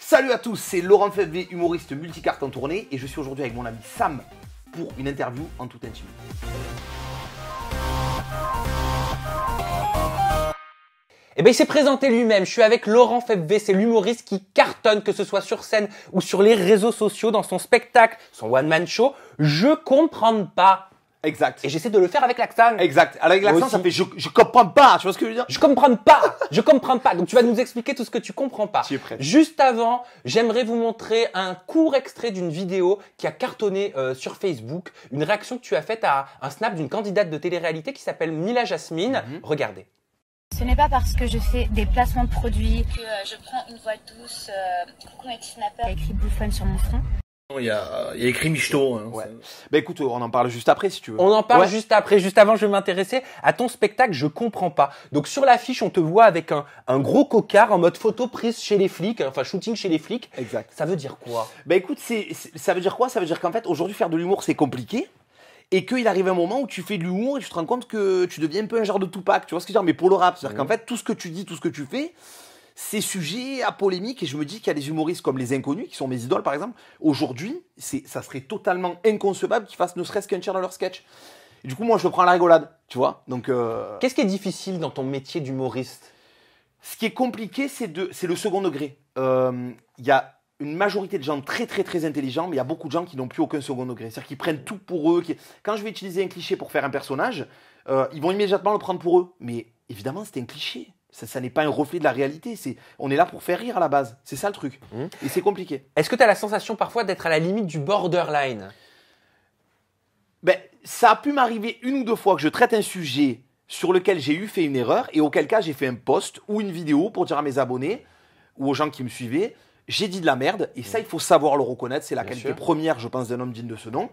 Salut à tous, c'est Laurent Febvre, humoriste multicarte en tournée et je suis aujourd'hui avec mon ami Sam pour une interview en toute intimité. Eh ben, il s'est présenté lui-même. Je suis avec Laurent Febvre, c'est l'humoriste qui cartonne, que ce soit sur scène ou sur les réseaux sociaux, dans son spectacle, son one-man show. Je comprends pas. Exact. Et j'essaie de le faire avec l'accent. Exact. Avec l'accent, ça fait je comprends pas. Tu vois ce que je veux dire? Je comprends pas. Je comprends pas. Donc tu vas nous expliquer tout ce que tu comprends pas. Tu es prêt. Juste avant, j'aimerais vous montrer un court extrait d'une vidéo qui a cartonné sur Facebook. Une réaction que tu as faite à un snap d'une candidate de télé-réalité qui s'appelle Mila Jasmine. Regardez. Ce n'est pas parce que je fais des placements de produits que je prends une voix douce. Coucou mes petits snappers. Il y a écrit bouffonne sur mon front. Il y a écrit Michto. Hein, ouais. Bah écoute, on en parle juste après si tu veux. On en parle juste après. Juste avant, je vais m'intéresser à ton spectacle. Je comprends pas. Donc sur l'affiche, on te voit avec un gros cocard en mode photo prise chez les flics, enfin shooting chez les flics. Exact. Ça veut dire quoi? Bah écoute, ça veut dire quoi? Ça veut dire qu'en fait, aujourd'hui, faire de l'humour, c'est compliqué. Et qu'il arrive un moment où tu fais de l'humour et tu te rends compte que tu deviens un peu un genre de Tupac. Tu vois ce que je veux dire? Mais pour le rap. C'est-à-dire qu'en fait, tout ce que tu dis, tout ce que tu fais, c'est sujet à polémique. Et je me dis qu'il y a des humoristes comme les Inconnus, qui sont mes idoles par exemple. Aujourd'hui, ça serait totalement inconcevable qu'ils fassent ne serait-ce qu'un tiers dans leur sketch. Et du coup, moi, je le prends à la rigolade. Tu vois? Donc, qu'est-ce qui est difficile dans ton métier d'humoriste? Ce qui est compliqué, c'est le second degré. Il y a une majorité de gens très intelligents, mais il y a beaucoup de gens qui n'ont plus aucun second degré. C'est-à-dire qu'ils prennent tout pour eux. Quand je vais utiliser un cliché pour faire un personnage, ils vont immédiatement le prendre pour eux. Mais évidemment, c'est un cliché. Ça n'est pas un reflet de la réalité. On est là pour faire rire à la base. C'est ça le truc. Et c'est compliqué. Est-ce que tu as la sensation parfois d'être à la limite du borderline? Ben, ça a pu m'arriver une ou deux fois que je traite un sujet sur lequel j'ai fait une erreur et auquel cas j'ai fait un post ou une vidéo pour dire à mes abonnés ou aux gens qui me suivaient: j'ai dit de la merde, et ça, il faut savoir le reconnaître. C'est la qualité première, je pense, d'un homme digne de ce nom.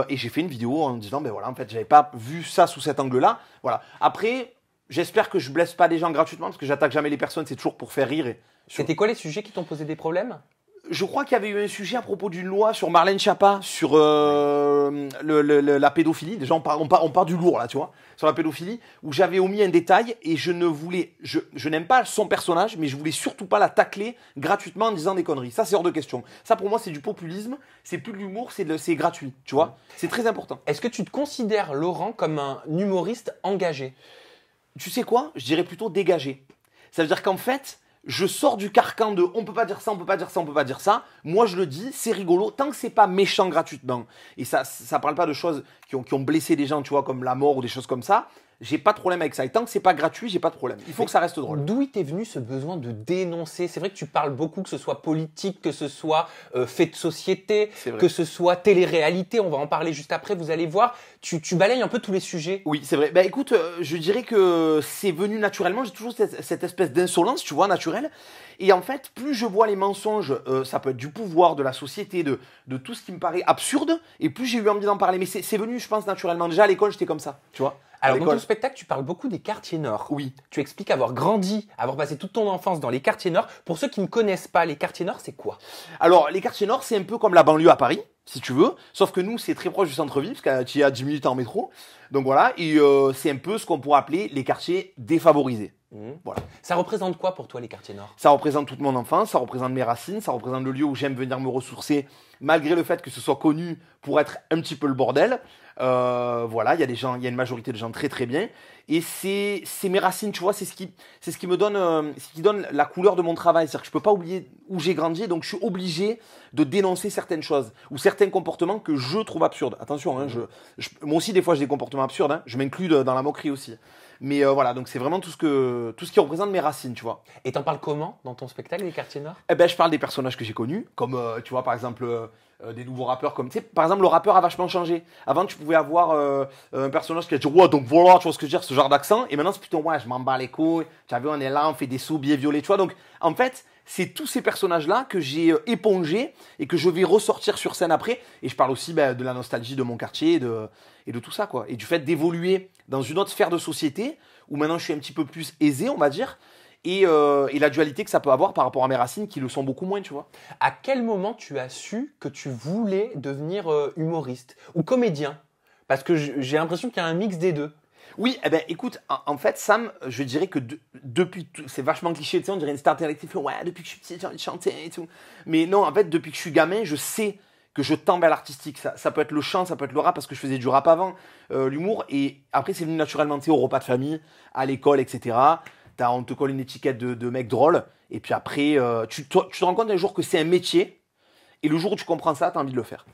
Et j'ai fait une vidéo en disant, ben voilà, en fait, j'avais pas vu ça sous cet angle-là. Voilà. Après, j'espère que je blesse pas des gens gratuitement, parce que j'attaque jamais les personnes, c'est toujours pour faire rire. C'était quoi les sujets qui t'ont posé des problèmes? Je crois qu'il y avait eu un sujet à propos d'une loi sur Marlène Schiappa, sur la pédophilie. Déjà, on part du lourd, là, tu vois, sur la pédophilie, où j'avais omis un détail et je n'aime pas son personnage, mais je voulais surtout pas la tacler gratuitement en disant des conneries. Ça, c'est hors de question. Ça, pour moi, c'est du populisme, c'est plus de l'humour, c'est gratuit, tu vois. C'est très important. Est-ce que tu te considères, Laurent, comme un humoriste engagé? Tu sais quoi? Je dirais plutôt dégagé. Ça veut dire qu'en fait, je sors du carcan de on peut pas dire ça, on peut pas dire ça, on peut pas dire ça. Moi, je le dis, c'est rigolo, tant que c'est pas méchant gratuitement. Et ça parle pas de choses qui ont blessé des gens, tu vois, comme la mort ou des choses comme ça. J'ai pas de problème avec ça. Et tant que c'est pas gratuit, j'ai pas de problème. Il faut que ça reste drôle. D'où était venu ce besoin de dénoncer? C'est vrai que tu parles beaucoup, que ce soit politique, que ce soit fait de société, que ce soit télé-réalité. On va en parler juste après, vous allez voir. Tu balayes un peu tous les sujets. Oui, c'est vrai. Bah écoute, je dirais que c'est venu naturellement. J'ai toujours cette espèce d'insolence, tu vois, naturelle. Et en fait, plus je vois les mensonges, ça peut être du pouvoir, de la société, de tout ce qui me paraît absurde, et plus j'ai eu envie d'en parler. Mais c'est venu, je pense, naturellement. Déjà à l'école, j'étais comme ça, tu vois. Alors, dans ton spectacle, tu parles beaucoup des quartiers nord. Oui. Tu expliques avoir grandi, avoir passé toute ton enfance dans les quartiers nord. Pour ceux qui ne connaissent pas, les quartiers nord, c'est quoi? Alors, les quartiers nord, c'est un peu comme la banlieue à Paris, si tu veux. Sauf que nous, c'est très proche du centre-ville, parce que tu y as 10 minutes en métro. Donc voilà, et c'est un peu ce qu'on pourrait appeler les quartiers défavorisés. Voilà. Ça représente quoi pour toi, les quartiers nord? Ça représente toute mon enfance, ça représente mes racines, ça représente le lieu où j'aime venir me ressourcer, malgré le fait que ce soit connu pour être un petit peu le bordel. Voilà, il y a une majorité de gens très bien. Et c'est mes racines, tu vois, c'est ce qui me donne, ce qui donne la couleur de mon travail. C'est-à-dire que je peux pas oublier où j'ai grandi, donc je suis obligé de dénoncer certaines choses ou certains comportements que je trouve absurdes. Attention, hein, moi aussi des fois j'ai des comportements absurdes, hein, je m'inclus dans la moquerie aussi. Mais voilà, donc c'est vraiment tout ce qui représente mes racines, tu vois. Et t'en parles comment dans ton spectacle, les quartiers nord? Eh ben, je parle des personnages que j'ai connus, comme tu vois par exemple des nouveaux rappeurs, comme tu sais, par exemple le rappeur a vachement changé. Avant tu pouvais avoir un personnage qui a dit ouais donc voilà, tu vois ce que je veux dire, ce genre d'accent, et maintenant c'est plutôt ouais je m'en bats les couilles, tu as vu on est là, on fait des sous billets violets, tu vois. Donc en fait c'est tous ces personnages-là que j'ai épongés et que je vais ressortir sur scène après. Et je parle aussi de la nostalgie de mon quartier et de tout ça, quoi. Et du fait d'évoluer dans une autre sphère de société où maintenant je suis un petit peu plus aisé, on va dire. Et la dualité que ça peut avoir par rapport à mes racines qui le sont beaucoup moins, tu vois. À quel moment tu as su que tu voulais devenir humoriste ou comédien? Parce que j'ai l'impression qu'il y a un mix des deux. Oui, eh ben écoute, en fait, Sam, je dirais que depuis, c'est vachement cliché, tu sais, on dirait une star télé qui fait ouais, depuis que je suis petit, j'ai envie de chanter et tout. Mais non, en fait, depuis que je suis gamin, je sais que je tends vers l'artistique. Ça peut être le chant, ça peut être le rap, parce que je faisais du rap avant, l'humour, et après, c'est venu naturellement, tu sais, au repas de famille, à l'école, etc. On te colle une étiquette de mec drôle, et puis après, tu te rends compte un jour que c'est un métier, et le jour où tu comprends ça, tu as envie de le faire.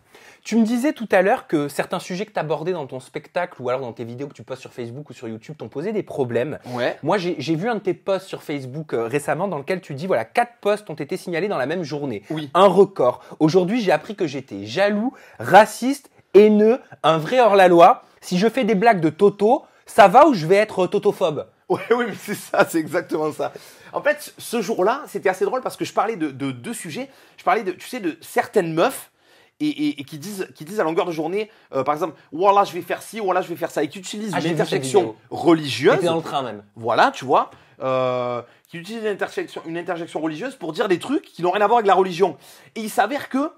Tu me disais tout à l'heure que certains sujets que tu abordais dans ton spectacle ou alors dans tes vidéos que tu postes sur Facebook ou sur YouTube t'ont posé des problèmes. Ouais. Moi, j'ai vu un de tes posts sur Facebook récemment dans lequel tu dis voilà, 4 posts ont été signalés dans la même journée. Oui. Un record. Aujourd'hui, j'ai appris que j'étais jaloux, raciste, haineux, un vrai hors-la-loi. Si je fais des blagues de Toto, ça va ou je vais être totophobe? Ouais, oui, mais c'est ça, c'est exactement ça. En fait, ce jour-là, c'était assez drôle parce que je parlais de deux sujets. Je parlais tu sais, de certaines meufs et qui disent à longueur de journée, par exemple, voilà, je vais faire ci, voilà, je vais faire ça, et qui utilisent une interjection religieuse. T'étais dans le train même. Voilà, tu vois, qui utilisent une interjection religieuse pour dire des trucs qui n'ont rien à voir avec la religion. Et il s'avère que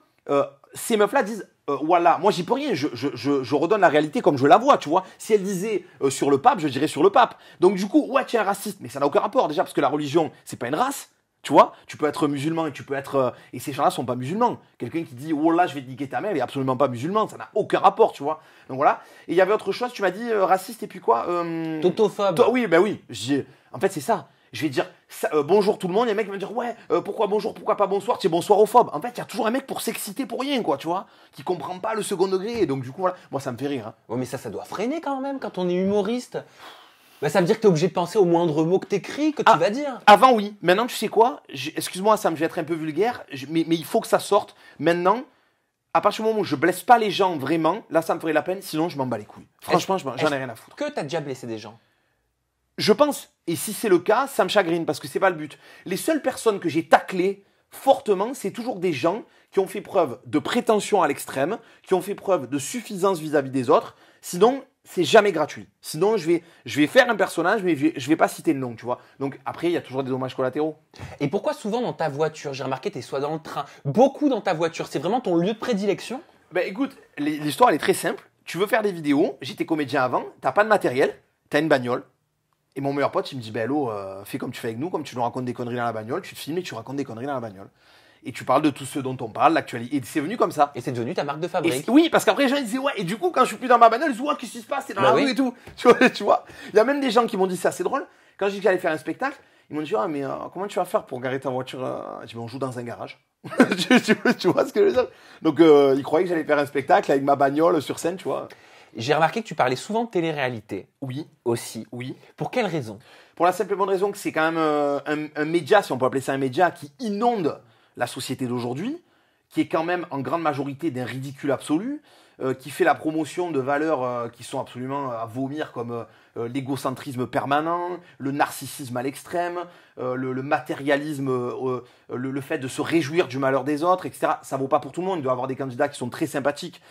ces meufs-là disent, voilà, moi j'y peux rien, je redonne la réalité comme je la vois, tu vois. Si elle disait sur le pape, je dirais sur le pape. Donc du coup, ouais, tu es un raciste, mais ça n'a aucun rapport déjà, parce que la religion, c'est pas une race. Tu vois, tu peux être musulman et tu peux être... et ces gens-là sont pas musulmans. Quelqu'un qui dit « Oh là, je vais te niquer ta mère », il est absolument pas musulman. Ça n'a aucun rapport, tu vois. Donc voilà. Et il y avait autre chose, tu m'as dit raciste et puis quoi Totophobe. Oui, ben oui. En fait, c'est ça. Je vais dire bonjour tout le monde. Et un mec va me dire « Ouais, pourquoi bonjour, pourquoi pas bonsoir ?» Tu es bonsoirophobe. En fait, il y a toujours un mec pour s'exciter pour rien, quoi, tu vois. Qui comprend pas le second degré. Et donc du coup, voilà. Moi, ça me fait rire. Hein. Ouais, mais ça doit freiner quand même quand on est humoriste. Bah, ça veut dire que tu es obligé de penser au moindre mot que t'écris, que tu vas dire. Avant, oui. Maintenant, tu sais quoi? Excuse-moi, Sam, je vais être un peu vulgaire, mais il faut que ça sorte. Maintenant, à partir du moment où je blesse pas les gens vraiment, là, ça me ferait la peine, sinon je m'en bats les couilles. Franchement, j'en ai rien à foutre. Que t'as déjà blessé des gens? Je pense. Et si c'est le cas, ça me chagrine, parce que c'est pas le but. Les seules personnes que j'ai taclées fortement, c'est toujours des gens qui ont fait preuve de prétention à l'extrême, qui ont fait preuve de suffisance vis-à-vis des autres. Sinon, c'est jamais gratuit. Sinon, je vais faire un personnage, mais je vais pas citer le nom, tu vois. Donc après, il y a toujours des dommages collatéraux. Et pourquoi souvent dans ta voiture? J'ai remarqué, t'es soit dans le train, beaucoup dans ta voiture. C'est vraiment ton lieu de prédilection? Ben écoute, l'histoire elle est très simple. Tu veux faire des vidéos, j'étais comédien avant, t'as pas de matériel, t'as une bagnole. Et mon meilleur pote, il me dit, ben hello, fais comme tu fais avec nous, comme tu nous racontes des conneries dans la bagnole, tu te filmes et tu racontes des conneries dans la bagnole. Et tu parles de tout ce dont on parle, l'actualité. Et c'est venu comme ça. Et c'est devenu ta marque de fabrique. Oui, parce qu'après, les gens ils disaient, ouais, et du coup, quand je suis plus dans ma bagnole, ils disent, ouais, qu'est-ce qui se passe? T'es dans la rue et tout. Tu vois. Il y a même des gens qui m'ont dit, c'est assez drôle. Quand j'ai dit que j'allais faire un spectacle, ils m'ont dit, ah, mais comment tu vas faire pour garer ta voiture? Je dis, on joue dans un garage. tu vois ce que je veux dire? Donc, ils croyaient que j'allais faire un spectacle avec ma bagnole sur scène, tu vois. J'ai remarqué que tu parlais souvent de télé-réalité. Oui. Aussi. Oui. Pour quelle raison? Pour la simple et bonne raison que c'est quand même un média, si on peut appeler ça un média, qui inonde la société d'aujourd'hui, qui est quand même en grande majorité d'un ridicule absolu, qui fait la promotion de valeurs qui sont absolument à vomir, comme l'égocentrisme permanent, le narcissisme à l'extrême, le matérialisme, le fait de se réjouir du malheur des autres, etc. Ça vaut pas pour tout le monde. Il doit y avoir des candidats qui sont très sympathiques,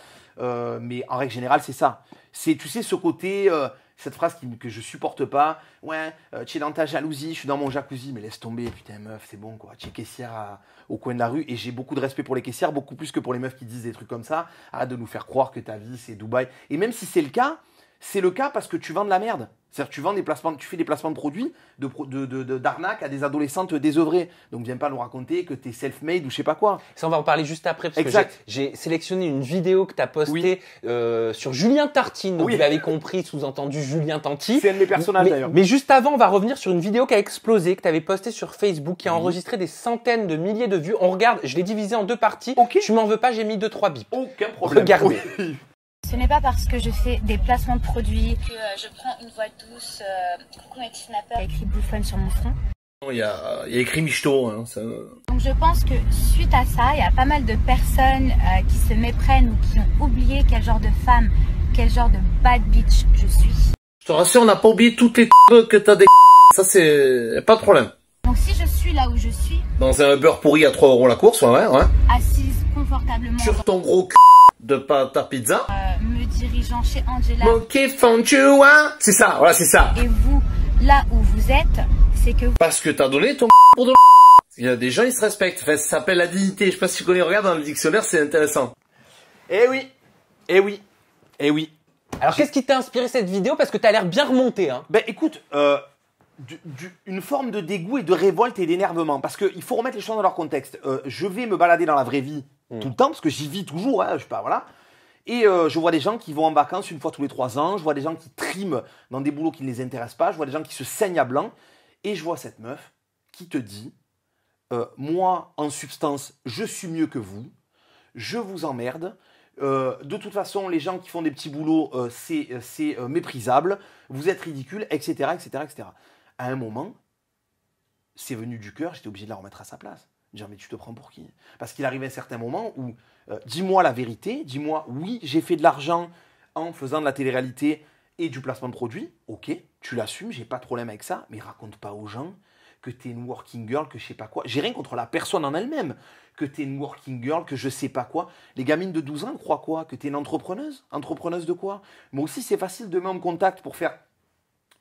mais en règle générale, c'est ça. C'est, tu sais, ce côté... cette phrase que je supporte pas, ouais, tu es dans ta jalousie, je suis dans mon jacuzzi, mais laisse tomber, putain meuf, c'est bon quoi, tu es caissière au coin de la rue, et j'ai beaucoup de respect pour les caissières, beaucoup plus que pour les meufs qui disent des trucs comme ça, arrête de nous faire croire que ta vie c'est Dubaï, et même si c'est le cas parce que tu vends de la merde. C'est-à-dire que tu fais des placements de produits d'arnaque à des adolescentes désœuvrées. Donc viens pas nous raconter que t'es self-made ou je sais pas quoi. Ça, on va en parler juste après, parce exact. que j'ai sélectionné une vidéo que tu as postée sur Julien Tartine. Donc vous l'avez compris, sous-entendu Julien Tanti. C'est un de mes personnages d'ailleurs. Mais juste avant, on va revenir sur une vidéo qui a explosé, que tu avais postée sur Facebook, qui a enregistré des centaines de milliers de vues. On regarde, je l'ai divisé en 2 parties. Okay. Tu m'en veux pas, j'ai mis 2-3 bips. Aucun problème. Regardez. Oui. Ce n'est pas parce que je fais des placements de produits que je prends une voix douce. Coucou Maxi Snapper, il y a écrit bouffonne sur mon front. Il y a écrit Michto. Hein, ça... Donc je pense que suite à ça, il y a pas mal de personnes qui se méprennent ou qui ont oublié quel genre de femme, quel genre de bad bitch je suis. Je te rassure, on n'a pas oublié toutes les que t'as des ça c'est pas de problème. Donc si je suis là où je suis, dans un beurre pourri à 3 € la course, ouais. assise confortablement sur ton gros de ta pizza, me dirigeant chez Angela. Monkey Fonchua, c'est ça, voilà, c'est ça. Et vous, là où vous êtes, c'est que parce que t'as donné ton pour de il y a des gens, ils se respectent. Enfin, ça s'appelle la dignité. Je sais pas si tu connais, regarde dans le dictionnaire, c'est intéressant. Eh oui, eh oui, eh oui. Alors, qu'est-ce qui t'a inspiré cette vidéo? Parce que t'as l'air bien remonté, hein. Ben écoute, une forme de dégoût et de révolte et d'énervement. Parce qu'il faut remettre les choses dans leur contexte. Je vais me balader dans la vraie vie tout le temps, parce que j'y vis toujours, hein, je sais pas, voilà. Et je vois des gens qui vont en vacances une fois tous les 3 ans. Je vois des gens qui triment dans des boulots qui ne les intéressent pas. Je vois des gens qui se saignent à blanc. Et je vois cette meuf qui te dit, moi, en substance, je suis mieux que vous. Je vous emmerde. De toute façon, les gens qui font des petits boulots, c'est méprisable. Vous êtes ridicules, etc., etc., etc. À un moment, c'est venu du cœur. J'étais obligé de la remettre à sa place. Dire, mais tu te prends pour qui? Parce qu'il arrivait un certain moment où, dis-moi la vérité, dis-moi, oui, j'ai fait de l'argent en faisant de la télé-réalité et du placement de produits. Ok, tu l'assumes, j'ai pas de problème avec ça, mais raconte pas aux gens que tu es une working girl, que je sais pas quoi. J'ai rien contre la personne en elle-même, que tu es une working girl, que je sais pas quoi. Les gamines de 12 ans croient quoi? Que tu es une entrepreneuse? Entrepreneuse de quoi? Moi aussi, c'est facile de mettre en contact pour faire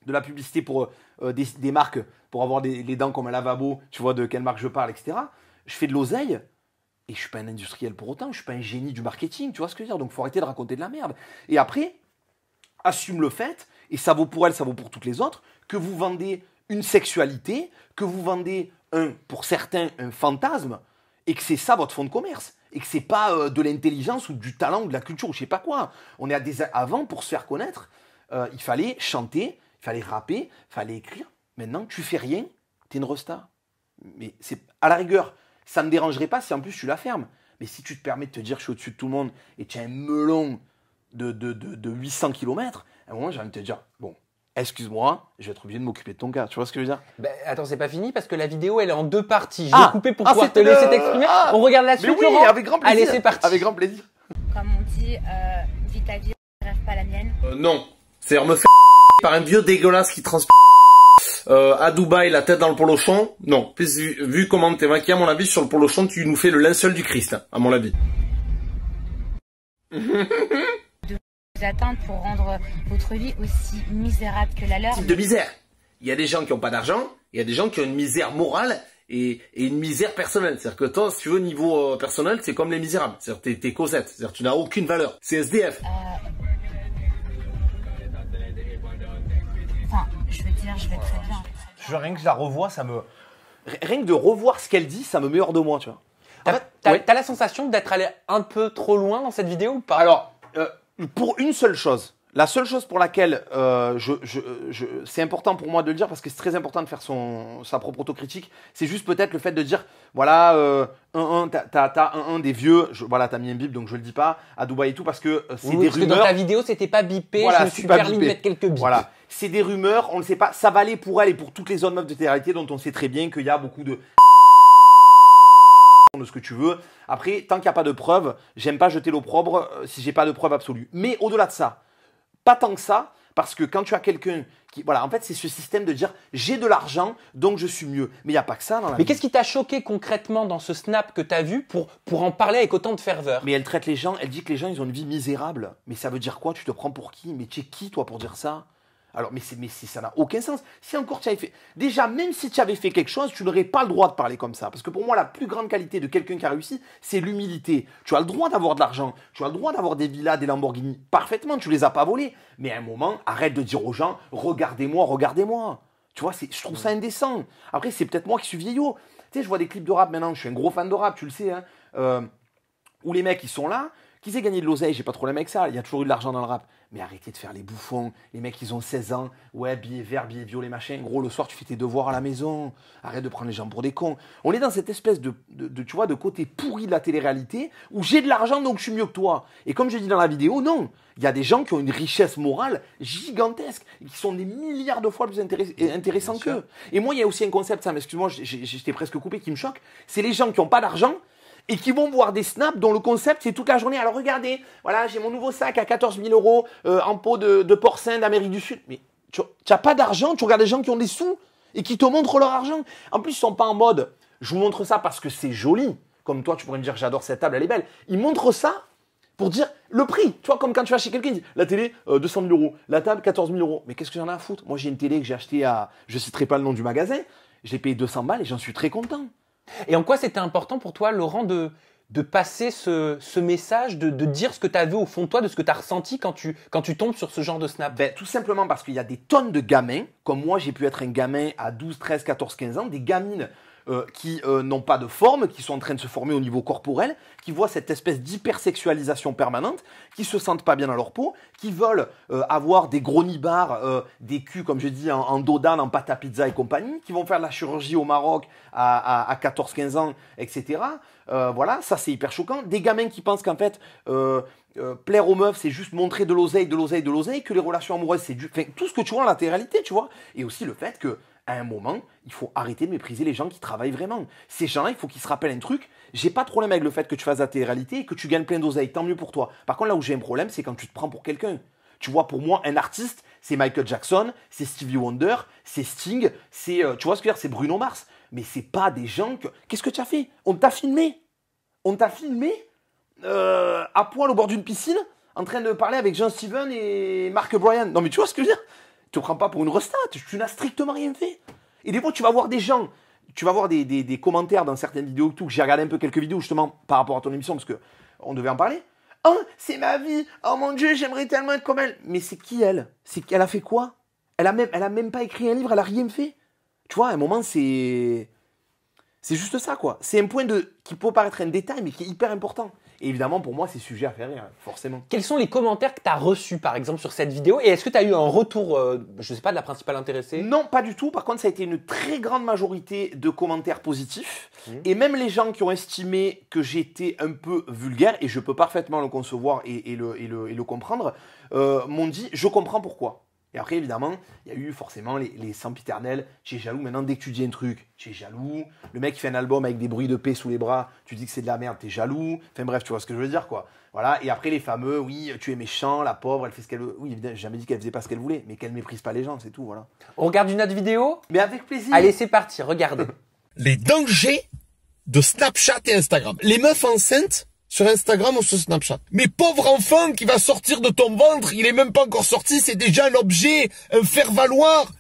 de la publicité pour des marques, pour avoir les dents comme un lavabo, tu vois de quelle marque je parle, etc. Je fais de l'oseille et je suis pas un industriel pour autant, je suis pas un génie du marketing, tu vois ce que je veux dire? Donc, faut arrêter de raconter de la merde. Et après, assume le fait, et ça vaut pour elle, ça vaut pour toutes les autres, que vous vendez une sexualité, que vous vendez pour certains, un fantasme, et que c'est ça votre fonds de commerce, et que c'est pas de l'intelligence ou du talent ou de la culture ou je sais pas quoi. On est avant, pour se faire connaître, il fallait chanter, il fallait rapper, il fallait écrire. Maintenant, tu fais rien, t'es une resta. Mais c'est à la rigueur, ça ne me dérangerait pas si en plus tu la fermes. Mais si tu te permets de te dire je suis au-dessus de tout le monde et tu as un melon de 800 km, à un moment j'ai envie de te dire, bon, excuse-moi, je vais être obligé de m'occuper de ton cas. Tu vois ce que je veux dire? Ben, attends, c'est pas fini parce que la vidéo elle est en 2 parties. Je vais couper pour pouvoir te laisser t'exprimer. On regarde la suite, mais oui, Laurent. avec grand plaisir. Allez, c'est parti. Avec grand plaisir. Comme on dit, vis ta vie, rêve pas la mienne. Non. C'est-à-dire me faire par un vieux dégueulasse qui transpire à Dubaï, la tête dans le polochon. Non. Puis, vu comment t'es maquillé, à mon avis, sur le polochon, tu nous fais le linceul du Christ, à mon avis. Vous attendre pour rendre votre vie aussi misérable que la leur. Type de misère. Il y a des gens qui ont pas d'argent, il y a des gens qui ont une misère morale et une misère personnelle. C'est-à-dire que toi, si tu veux, niveau personnel, c'est comme les misérables. C'est-à-dire t'es Cosette. C'est-à-dire tu n'as aucune valeur. C'est SDF. Enfin, je veux dire, je vais très bien. Rien que je la revois, ça me... Rien que de revoir ce qu'elle dit, ça me met hors de moi, tu vois. T'as la sensation d'être allé un peu trop loin dans cette vidéo ou pas? Alors, pour une seule chose, la seule chose pour laquelle c'est important pour moi de le dire, parce que c'est très important de faire sa propre autocritique, c'est juste peut-être le fait de dire, voilà, t'as des vieux, voilà, t'as mis un bip, donc je le dis pas, à Dubaï et tout, parce que c'est des parce rumeurs. Que dans ta vidéo, c'était pas bipé, Voilà, je me suis permis de mettre quelques bips. Voilà, c'est des rumeurs, on ne sait pas, ça valait pour elle et pour toutes les autres meufs de télé-réalité dont on sait très bien qu'il y a beaucoup de ce que tu veux. Après, tant qu'il n'y a pas de preuves, j'aime pas jeter l'opprobre si j'ai pas de preuves absolues. Mais au-delà de ça, pas tant que ça, parce que quand tu as quelqu'un qui... Voilà, en fait, c'est ce système de dire j'ai de l'argent, donc je suis mieux. Mais il n'y a pas que ça dans la vie. Mais qu'est-ce qui t'a choqué concrètement dans ce snap que tu as vu pour en parler avec autant de ferveur? Mais elle traite les gens, elle dit que les gens, ils ont une vie misérable. Mais ça veut dire quoi? Tu te prends pour qui? Mais tu es qui, toi, pour dire ça? Alors, mais ça n'a aucun sens. Si encore tu avais fait... Déjà, même si tu avais fait quelque chose, tu n'aurais pas le droit de parler comme ça. Parce que pour moi, la plus grande qualité de quelqu'un qui a réussi, c'est l'humilité. Tu as le droit d'avoir de l'argent. Tu as le droit d'avoir des villas, des Lamborghini. Parfaitement, tu les as pas volés. Mais à un moment, arrête de dire aux gens, regardez-moi, regardez-moi. Tu vois, je trouve ça indécent. Après, c'est peut-être moi qui suis vieillot. Tu sais, je vois des clips de rap maintenant. Je suis un gros fan de rap, tu le sais. Hein, où les mecs, ils sont là. Qui sait gagner de l'oseille? J'ai pas de problème avec ça. Il y a toujours eu de l'argent dans le rap. Mais arrêtez de faire les bouffons. Les mecs, ils ont 16 ans. Ouais, billets verts, billets violets, machin. Gros, le soir, tu fais tes devoirs à la maison. Arrête de prendre les gens pour des cons. On est dans cette espèce tu vois, de côté pourri de la télé-réalité où j'ai de l'argent, donc je suis mieux que toi. Et comme je dis dans la vidéo, non. Il y a des gens qui ont une richesse morale gigantesque et qui sont des milliards de fois plus intéressants qu'eux. Et moi, il y a aussi un concept, ça, mais excuse-moi, j'étais presque coupé, qui me choque. C'est les gens qui n'ont pas d'argent et qui vont voir des snaps dont le concept c'est toute la journée. Alors regardez, voilà, j'ai mon nouveau sac à 14 000 € en peau de porcin d'Amérique du Sud. Mais tu n'as pas d'argent, tu regardes des gens qui ont des sous et qui te montrent leur argent. En plus, ils sont pas en mode, je vous montre ça parce que c'est joli. Comme toi, tu pourrais me dire, j'adore cette table, elle est belle. Ils montrent ça pour dire le prix. Tu vois, comme quand tu vas chez quelqu'un, ils disent, la télé, 200 000 €, la table, 14 000 €. Mais qu'est-ce que j'en ai à foutre? Moi, j'ai une télé que j'ai achetée à, je citerai pas le nom du magasin, j'ai payé 200 balles et j'en suis très content. Et en quoi c'était important pour toi, Laurent, de de passer ce message, de dire ce que tu as vu au fond de toi, de ce que tu as ressenti quand tu tombes sur ce genre de snap? Ben, tout simplement parce qu'il y a des tonnes de gamins, comme moi j'ai pu être un gamin à 12, 13, 14, 15 ans, des gamines qui n'ont pas de forme, qui sont en train de se former au niveau corporel, qui voient cette espèce d'hypersexualisation permanente, qui se sentent pas bien dans leur peau, qui veulent avoir des gros nibards, des culs, comme je dis, en dodane, en pâte à pizza et compagnie, qui vont faire de la chirurgie au Maroc à 14-15 ans, etc. Voilà, ça c'est hyper choquant. Des gamins qui pensent qu'en fait, plaire aux meufs, c'est juste montrer de l'oseille, que les relations amoureuses, c'est enfin, tout ce que tu vois en latéralité, tu vois. Et aussi le fait que à un moment, il faut arrêter de mépriser les gens qui travaillent vraiment. Ces gens-là, il faut qu'ils se rappellent un truc. J'ai pas de problème avec le fait que tu fasses la télé-réalité et que tu gagnes plein d'oseille. Tant mieux pour toi. Par contre, là où j'ai un problème, c'est quand tu te prends pour quelqu'un. Tu vois, pour moi, un artiste, c'est Michael Jackson, c'est Stevie Wonder, c'est Sting, c'est, tu vois ce que je veux dire, c'est Bruno Mars. Mais c'est pas des gens que... Qu'est-ce que tu as fait? On t'a filmé. On t'a filmé à poil au bord d'une piscine, en train de parler avec John Steven et Mark Bryan. Non mais tu vois ce que je veux dire? Tu ne prends pas pour une restat, tu n'as strictement rien fait. Et des fois, tu vas voir des gens, tu vas voir des commentaires dans certaines vidéos, tout. J'ai regardé un peu quelques vidéos justement par rapport à ton émission, parce qu'on devait en parler. Oh, c'est ma vie, oh mon Dieu, j'aimerais tellement être comme elle. Mais c'est qui elle? Elle a fait quoi? Elle a même pas écrit un livre, elle a rien fait. Tu vois, à un moment, c'est juste ça, quoi. C'est un point qui peut paraître un détail, mais qui est hyper important. Et évidemment, pour moi, c'est sujet à faire rire, forcément. Quels sont les commentaires que tu as reçus, par exemple, sur cette vidéo? Et est-ce que tu as eu un retour, je ne sais pas, de la principale intéressée? Non, pas du tout. Par contre, ça a été une très grande majorité de commentaires positifs. Et même les gens qui ont estimé que j'étais un peu vulgaire, et je peux parfaitement le concevoir et le comprendre, m'ont dit « je comprends pourquoi ». Et après, évidemment, il y a eu forcément les sempiternels. Tu es jaloux. Maintenant, dès que tu dis un truc, tu es jaloux. Le mec qui fait un album avec des bruits de paix sous les bras, tu dis que c'est de la merde, tu es jaloux. Enfin bref, tu vois ce que je veux dire, quoi. Voilà. Et après, les fameux, oui, tu es méchant, la pauvre, elle fait ce qu'elle veut. Oui, évidemment, j'ai jamais dit qu'elle faisait pas ce qu'elle voulait, mais qu'elle méprise pas les gens, c'est tout, voilà. On regarde une autre vidéo? Mais avec plaisir. Allez, c'est parti, regardez. Les dangers de Snapchat et Instagram. Les meufs enceintes sur Instagram ou sur Snapchat. Mais pauvre enfant qui va sortir de ton ventre, il est même pas encore sorti, c'est déjà un objet, un faire-valoir.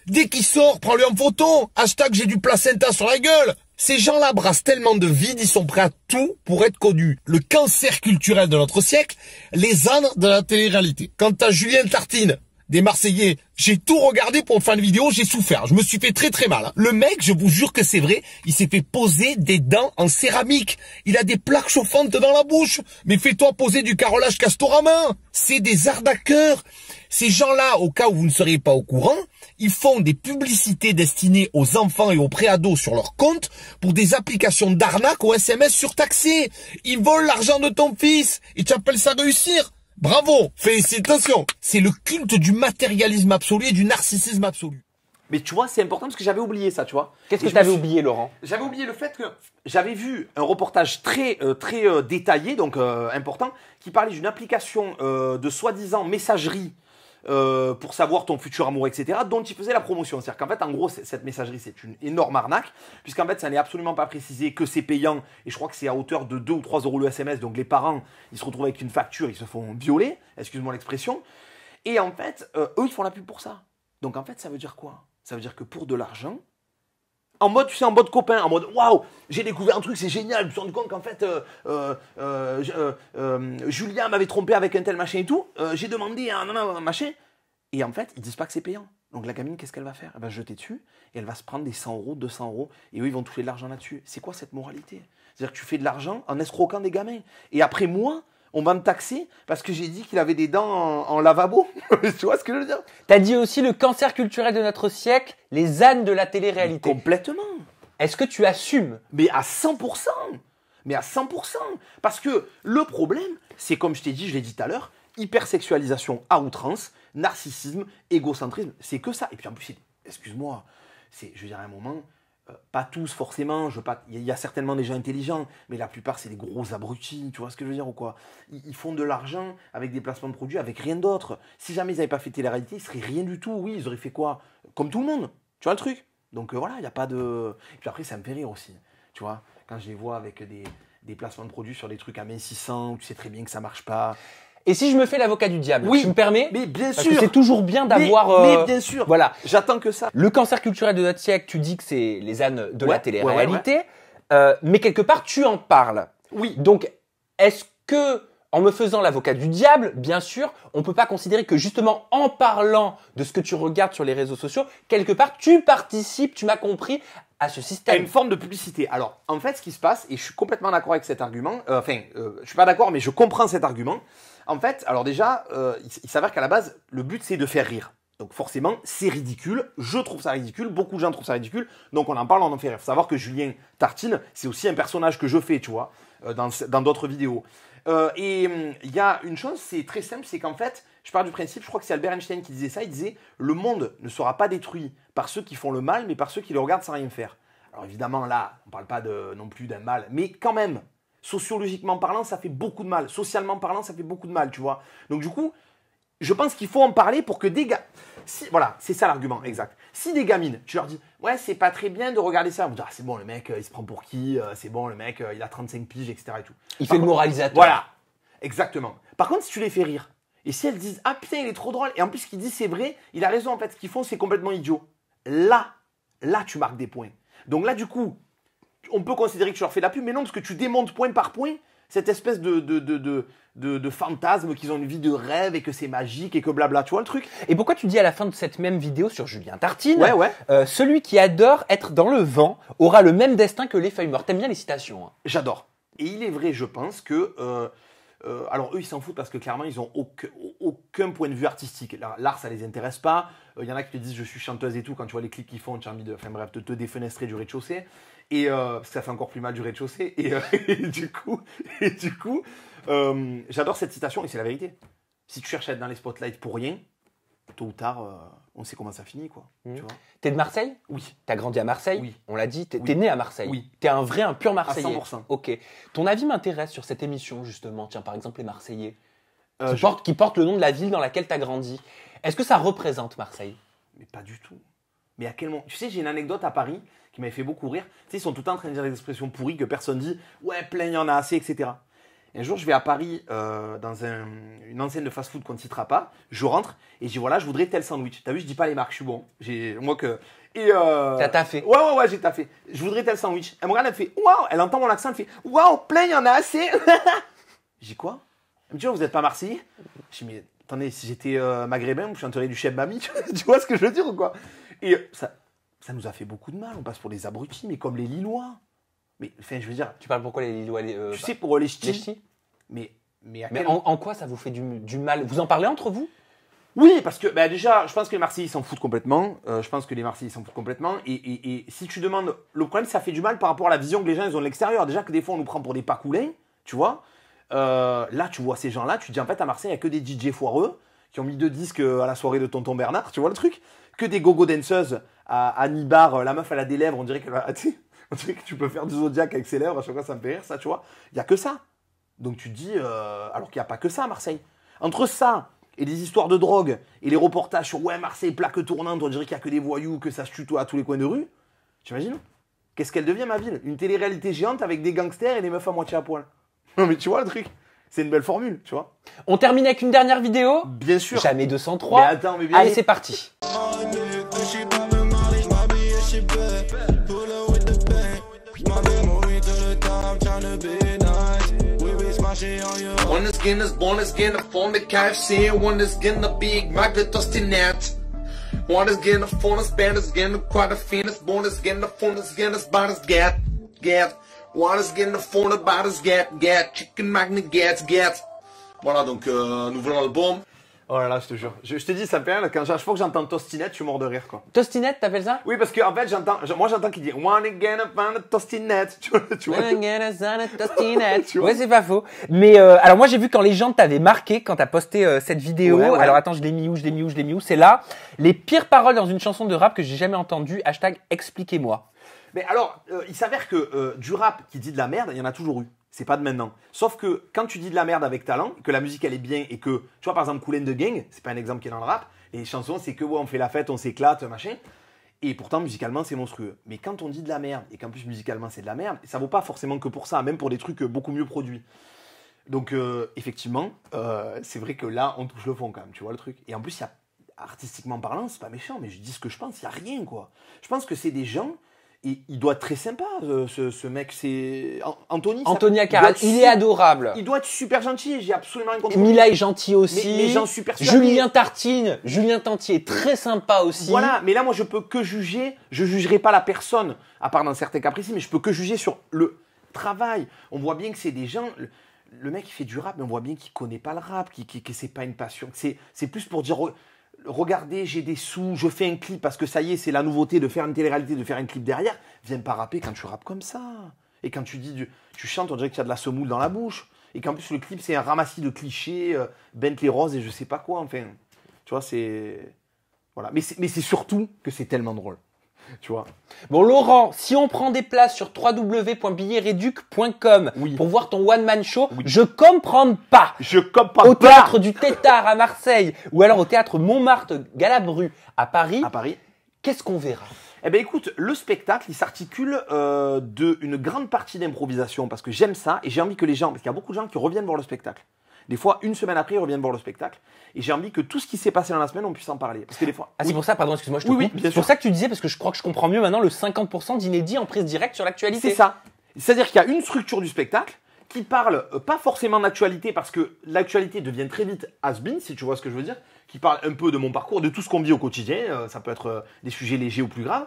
Dès qu'il sort, prends-le en photo. Hashtag j'ai du placenta sur la gueule. Ces gens-là brassent tellement de vide, ils sont prêts à tout pour être connus. Le cancer culturel de notre siècle, les ânes de la télé-réalité. Quant à Julien Tartine, des Marseillais, j'ai tout regardé pour faire une vidéo, j'ai souffert. Je me suis fait très très mal. Hein. Le mec, je vous jure que c'est vrai, il s'est fait poser des dents en céramique. Il a des plaques chauffantes dans la bouche. Mais fais-toi poser du carrelage Castorama. C'est des arnaqueurs. Ces gens-là, au cas où vous ne seriez pas au courant, ils font des publicités destinées aux enfants et aux préados sur leur compte pour des applications d'arnaque ou SMS surtaxées. Ils volent l'argent de ton fils et tu appelles ça réussir? Bravo, félicitations. C'est le culte du matérialisme absolu et du narcissisme absolu. Mais tu vois, c'est important parce que j'avais oublié ça, tu vois. Qu'est-ce que tu avais oublié, Laurent? J'avais oublié le fait que j'avais vu un reportage très détaillé, donc important, qui parlait d'une application de soi-disant messagerie pour savoir ton futur amour, etc., dont il faisait la promotion. C'est-à-dire qu'en fait, en gros, cette messagerie, c'est une énorme arnaque, puisqu'en fait, ça n'est absolument pas précisé que c'est payant, et je crois que c'est à hauteur de 2 ou 3 euros le SMS, donc les parents, ils se retrouvent avec une facture, ils se font violer, excuse-moi l'expression, et en fait, eux, ils font la pub pour ça. Donc en fait, ça veut dire quoi? Ça veut dire que pour de l'argent, en mode, tu sais, en mode copain, en mode waouh, j'ai découvert un truc, c'est génial. Je me suis rendu compte qu'en fait, Julien m'avait trompé avec un tel machin et tout. J'ai demandé un machin. Et en fait, ils disent pas que c'est payant. Donc la gamine, qu'est-ce qu'elle va faire? Elle va se jeter dessus et elle va se prendre des 100 euros, 200 euros. Et eux, ils vont toucher de l'argent là-dessus. C'est quoi cette moralité? C'est-à-dire que tu fais de l'argent en escroquant des gamins. Et après, moi, on va me taxer parce que j'ai dit qu'il avait des dents en lavabo. Tu vois ce que je veux dire? T'as dit aussi le cancer culturel de notre siècle, les ânes de la télé-réalité. Complètement. Est-ce que tu assumes? Mais à 100%. Mais à 100%. Parce que le problème, c'est comme je t'ai dit, je l'ai dit tout à l'heure, hypersexualisation à outrance, narcissisme, égocentrisme, c'est que ça. Et puis en plus, excuse-moi, je veux dire à un moment... pas tous forcément, il y a certainement des gens intelligents, mais la plupart c'est des gros abrutis, tu vois ce que je veux dire ou quoi? Ils font de l'argent avec des placements de produits, avec rien d'autre. Si jamais ils n'avaient pas fait télé-réalité, ils seraient rien du tout, oui, ils auraient fait quoi? Comme tout le monde, tu vois le truc? Donc voilà, il n'y a pas de... Et puis après ça me fait rire aussi, tu vois, quand je les vois avec des placements de produits sur des trucs à 1600, où tu sais très bien que ça marche pas... Et si je me fais l'avocat du diable, oui, tu me permets? Mais bien Parce sûr. que c'est toujours bien d'avoir... Mais bien sûr. Voilà. J'attends que ça. Le cancer culturel de notre siècle, tu dis que c'est les ânes de la télé-réalité. Mais quelque part, tu en parles. Oui. Donc, est-ce que, en me faisant l'avocat du diable, bien sûr, on peut pas considérer que justement en parlant de ce que tu regardes sur les réseaux sociaux, quelque part, tu participes, tu m'as compris, à ce à système. une forme de publicité. Alors, en fait, ce qui se passe, et je suis complètement d'accord avec cet argument, je suis pas d'accord, mais je comprends cet argument. En fait, alors déjà, il s'avère qu'à la base, le but, c'est de faire rire. Donc forcément, c'est ridicule. Je trouve ça ridicule. Beaucoup de gens trouvent ça ridicule. Donc on en parle, on en fait rire. Faut savoir que Julien Tartine, c'est aussi un personnage que je fais, tu vois, dans d'autres vidéos. Et il y a une chose, c'est très simple, c'est qu'en fait, je pars du principe, je crois que c'est Albert Einstein qui disait ça, il disait « Le monde ne sera pas détruit par ceux qui font le mal, mais par ceux qui le regardent sans rien faire. » Alors évidemment, là, on ne parle pas non plus d'un mal, mais quand même, sociologiquement parlant, ça fait beaucoup de mal. Socialement parlant, ça fait beaucoup de mal, tu vois. Donc du coup, je pense qu'il faut en parler pour que des gars... voilà, c'est ça l'argument, exact. Si des gamines, tu leur dis « Ouais, c'est pas très bien de regarder ça. » Ils vont dire « Ah, c'est bon, le mec, il se prend pour qui? C'est bon, le mec, il a 35 piges, etc. » et tout. Il fait le moralisateur. Voilà, exactement. Par contre, si tu les fais rire, et si elles disent « Ah putain, il est trop drôle. » Et en plus, ce qu'il dit, c'est vrai, il a raison en fait. Ce qu'ils font, c'est complètement idiot. Là, tu marques des points. Donc là, du coup, on peut considérer que tu leur fais de la pub, mais non, parce que tu démontes point par point cette espèce de fantasme qu'ils ont une vie de rêve et que c'est magique et que blabla, tu vois le truc? Et pourquoi tu dis à la fin de cette même vidéo sur Julien Tartine, Ouais. celui qui adore être dans le vent aura le même destin que les feuilles mortes. T'aimes bien les citations, hein? J'adore. Et il est vrai, je pense que... alors eux, ils s'en foutent parce que clairement, ils n'ont aucun point de vue artistique. L'art, ça les intéresse pas. Il y en a qui te disent je suis chanteuse et tout. Quand tu vois les clips qu'ils font, tu as envie de te défenestrer du rez-de-chaussée. Et parce que ça fait encore plus mal du rez-de-chaussée. Et du coup, j'adore cette citation et c'est la vérité. Si tu cherches à être dans les spotlights pour rien, tôt ou tard, on sait comment ça finit, quoi. Tu vois. T'es de Marseille? Oui. T'as grandi à Marseille? Oui. On l'a dit, t'es Oui. né à Marseille? Oui. T'es un pur Marseillais? À 100%. Ok. Ton avis m'intéresse sur cette émission, justement. Tiens, par exemple, les Marseillais. Euh, Qui portent le nom de la ville dans laquelle t'as grandi. Est-ce que ça représente Marseille? Mais pas du tout. Mais à quel moment? Tu sais, j'ai une anecdote à Paris qui m'avait fait beaucoup rire. Tu sais, ils sont tout le temps en train de dire des expressions pourries que personne dit. Ouais, plein, il y en a assez, etc. Et un jour, je vais à Paris dans une enseigne de fast-food qu'on ne citera pas. Je rentre et je dis voilà, je voudrais tel sandwich. T'as vu, je dis pas les marques, je suis bon. T'as taffé. Ouais, j'ai taffé. Je voudrais tel sandwich. Elle me regarde, elle fait waouh. Elle entend mon accent, elle fait waouh, plein, il y en a assez. Je dis quoi? Elle me dit, oh, vous n'êtes pas Marseillais? Je dis, mais attendez, si j'étais maghrébin, je chanterais du chef Mami. Tu vois ce que je veux dire ou quoi? Et ça nous a fait beaucoup de mal. On passe pour des abrutis, mais comme les Lillois. Mais enfin, je veux dire. Tu parles pourquoi les Lillois Tu sais, pour les ch'tis. Les ch'tis? Mais en quoi ça vous fait du mal? Vous en parlez entre vous? Oui, parce que déjà, je pense que les Marseillais s'en foutent complètement. Et si tu demandes, le problème, ça fait du mal par rapport à la vision que les gens ils ont de l'extérieur. Déjà que des fois, on nous prend pour des pacoulins, tu vois. Là, tu vois ces gens-là, tu te dis en fait à Marseille, il n'y a que des DJ foireux qui ont mis 2 disques à la soirée de Tonton Bernard, tu vois le truc? Que des gogo danseuses à Nibar, la meuf elle a des lèvres, on dirait que tu peux faire du Zodiac avec ses lèvres, à chaque fois ça me fait rire, ça, tu vois. Il n'y a que ça. Donc tu te dis, alors qu'il n'y a pas que ça à Marseille. Entre ça et les histoires de drogue et les reportages sur ouais, Marseille, plaque tournante, on dirait qu'il n'y a que des voyous, que ça se tutoie à tous les coins de rue, t'imagines? Qu'est-ce qu'elle devient ma ville? Une télé-réalité géante avec des gangsters et des meufs à moitié à poil. Non mais tu vois le truc, c'est une belle formule, tu vois. On termine avec une dernière vidéo? Bien sûr. Jamais 203. Mais attends, mais bien allez, c'est parti. One is getting his bonus, getting a phone to KFC, one is getting a Big Mac with Tostinette. One is getting a phone, a span is getting quite a finis, bonus, getting a phone, is getting as bad as get. One is getting a phone, about as get, chicken magnet, get. Voilà, donc, nouvel album. Oh là là, je te jure. Je te dis, ça me fait rire, quand chaque fois que j'entends Tostinette, je suis mort de rire, quoi. Tostinette, t'appelles ça? Oui, parce qu'en fait, moi j'entends qu'il dit One again upon a Tostinette. Tu vois Tostinette. Ouais, c'est pas faux. Mais alors moi j'ai vu quand les gens t'avaient marqué quand t'as posté cette vidéo. Ouais. Alors attends, je l'ai mis où? C'est là. Les pires paroles dans une chanson de rap que j'ai jamais entendues. Hashtag expliquez-moi. Mais alors, il s'avère que du rap qui dit de la merde, il y en a toujours eu. C'est pas de maintenant. Sauf que quand tu dis de la merde avec talent, que la musique elle est bien et que, tu vois par exemple Kool and the Gang, c'est pas un exemple qui est dans le rap, les chansons c'est que ouais, on fait la fête, on s'éclate, machin. Et pourtant musicalement c'est monstrueux. Mais quand on dit de la merde et qu'en plus musicalement c'est de la merde, ça vaut pas forcément que pour ça, même pour des trucs beaucoup mieux produits. Donc effectivement, c'est vrai que là on touche le fond quand même, tu vois le truc. Et en plus, artistiquement parlant, c'est pas méchant, mais je dis ce que je pense, il y a rien quoi. Je pense que c'est des gens Et il doit être très sympa, ce mec. C'est Anthony. Anthony Acaral, il est adorable. Il doit être super gentil. J'ai absolument rien contre lui. Mila est gentil aussi. Mais j'en suis persuadé. Julien Tartine, Julien Tantier est très sympa aussi. Voilà, mais là, moi, je peux que juger. Je jugerai pas la personne, à part dans certains cas précis, mais je peux que juger sur le travail. On voit bien que c'est des gens. Le mec, il fait du rap, mais on voit bien qu'il connaît pas le rap, que c'est pas une passion. C'est plus pour dire. Regardez, j'ai des sous, je fais un clip parce que ça y est, c'est la nouveauté de faire une télé-réalité, de faire un clip derrière. Viens pas rapper quand tu rappes comme ça. Et quand tu dis, tu chantes, on dirait qu'il y a de la semoule dans la bouche. Et qu'en plus, le clip, c'est un ramassis de clichés, Bentley Rose et je sais pas quoi. Enfin, tu vois, c'est. Voilà. Mais c'est surtout que c'est tellement drôle. Tu vois. Bon, Laurent, si on prend des places sur www.billetreduc.com pour voir ton one-man show, je comprends pas. Je comprends au théâtre du Tétard à Marseille ou alors au théâtre Montmartre-Galabru à Paris. Qu'est-ce qu'on verra? Eh bien, écoute, le spectacle, il s'articule d'une grande partie d'improvisation parce que j'aime ça et j'ai envie que les gens, parce qu'il y a beaucoup de gens qui reviennent voir le spectacle. Des fois, une semaine après, ils reviennent voir le spectacle. Et j'ai envie que tout ce qui s'est passé dans la semaine, on puisse en parler. Parce que des fois. Ah, c'est pour ça, pardon, excuse-moi, je te coupe. C'est pour ça que tu disais, parce que je crois que je comprends mieux maintenant le 50% d'inédits en prise directe sur l'actualité. C'est ça. C'est-à-dire qu'il y a une structure du spectacle qui parle pas forcément d'actualité parce que l'actualité devient très vite has-been, si tu vois ce que je veux dire, qui parle un peu de mon parcours, de tout ce qu'on vit au quotidien. Ça peut être des sujets légers ou plus graves.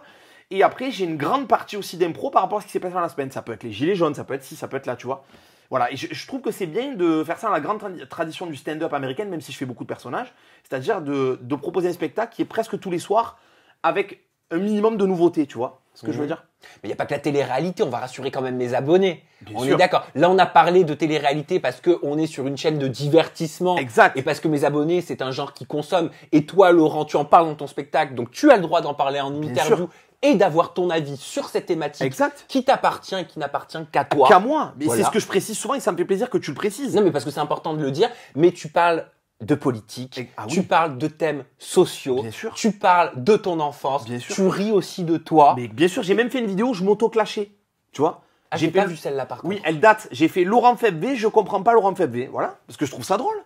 Et après, j'ai une grande partie aussi d'impro par rapport à ce qui s'est passé dans la semaine. Ça peut être les gilets jaunes, ça peut être ci, ça peut être là, tu vois. Voilà, et je trouve que c'est bien de faire ça dans la grande tradition du stand-up américaine, même si je fais beaucoup de personnages. C'est-à-dire de proposer un spectacle qui est presque tous les soirs avec un minimum de nouveautés, tu vois ce que je veux dire. Mais il n'y a pas que la télé-réalité, on va rassurer quand même mes abonnés. On est d'accord. Là, on a parlé de télé-réalité parce qu'on est sur une chaîne de divertissement. Exact. Et parce que mes abonnés, c'est un genre qui consomme. Et toi, Laurent, tu en parles dans ton spectacle, donc tu as le droit d'en parler en interview. Et d'avoir ton avis sur cette thématique qui t'appartient et qui n'appartient qu'à toi. Qu'à moi. Mais c'est ce que je précise souvent et ça me fait plaisir que tu le précises. Non, mais parce que c'est important de le dire. Mais tu parles de politique, tu parles de thèmes sociaux, tu parles de ton enfance, tu ris aussi de toi. Mais bien sûr, j'ai même fait une vidéo où je m'auto-clashais. Tu vois. Ah, j'ai pas vu celle-là par contre. Oui, elle date. J'ai fait Laurent Febvre, je comprends pas Laurent Febvre. Voilà. Parce que je trouve ça drôle.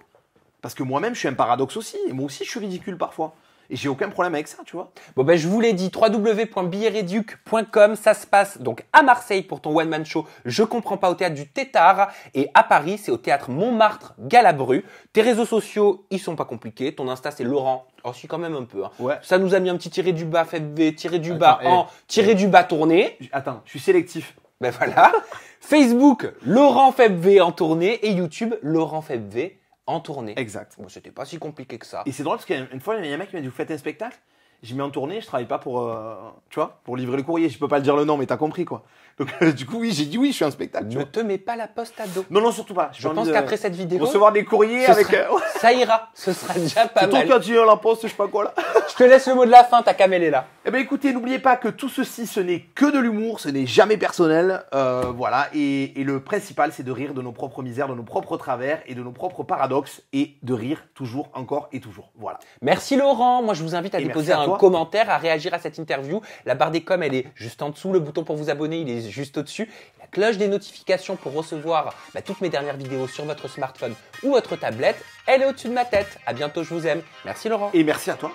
Parce que moi-même, je suis un paradoxe aussi. Et moi aussi, je suis ridicule parfois. Et j'ai aucun problème avec ça, tu vois. Bon, ben, je vous l'ai dit, www.billetreduc.com. Ça se passe donc à Marseille pour ton one-man show. Je comprends pas, au théâtre du Tétard. Et à Paris, c'est au théâtre Montmartre-Galabru. Tes réseaux sociaux, ils sont pas compliqués. Ton Insta, c'est Laurent. Oh, si, quand même un peu. Hein. Ouais. Ça nous a mis un petit tiré du bas, FFV, tiré du bas en tiré du bas tourné. Attends, je suis sélectif. Ben voilà. Facebook, Laurent FFV en tournée. Et YouTube, Laurent FFV en tournée. Exact. Bon, c'était pas si compliqué que ça. Et c'est drôle parce qu'une fois, il y a un mec qui m'a dit, vous faites un spectacle? J'ai mis en tournée, je travaille pas pour, tu vois, pour livrer le courrier. Je peux pas le dire le nom, mais t'as compris, quoi. Donc, du coup, oui, j'ai dit oui, je suis un spectacle. Ne te mets pas la poste à dos. Non, non, surtout pas. Je pense qu'après cette vidéo, recevoir des courriers avec. Ça ira. Ce sera déjà pas mal. C'est toi qui as dit la poste, je sais pas quoi, là. Je te laisse le mot de la fin, ta camel est là. Eh ben, écoutez, n'oubliez pas que tout ceci, ce n'est que de l'humour, ce n'est jamais personnel. Voilà. Et le principal, c'est de rire de nos propres misères, de nos propres travers et de nos propres paradoxes et de rire toujours, encore et toujours. Voilà. Merci Laurent. Moi, je vous invite à déposer un commentaire, à réagir à cette interview. La barre des coms, elle est juste en dessous. Le bouton pour vous abonner, il est juste au-dessus. La cloche des notifications pour recevoir toutes mes dernières vidéos sur votre smartphone ou votre tablette, elle est au-dessus de ma tête. À bientôt, je vous aime. Merci Laurent. Et merci à toi.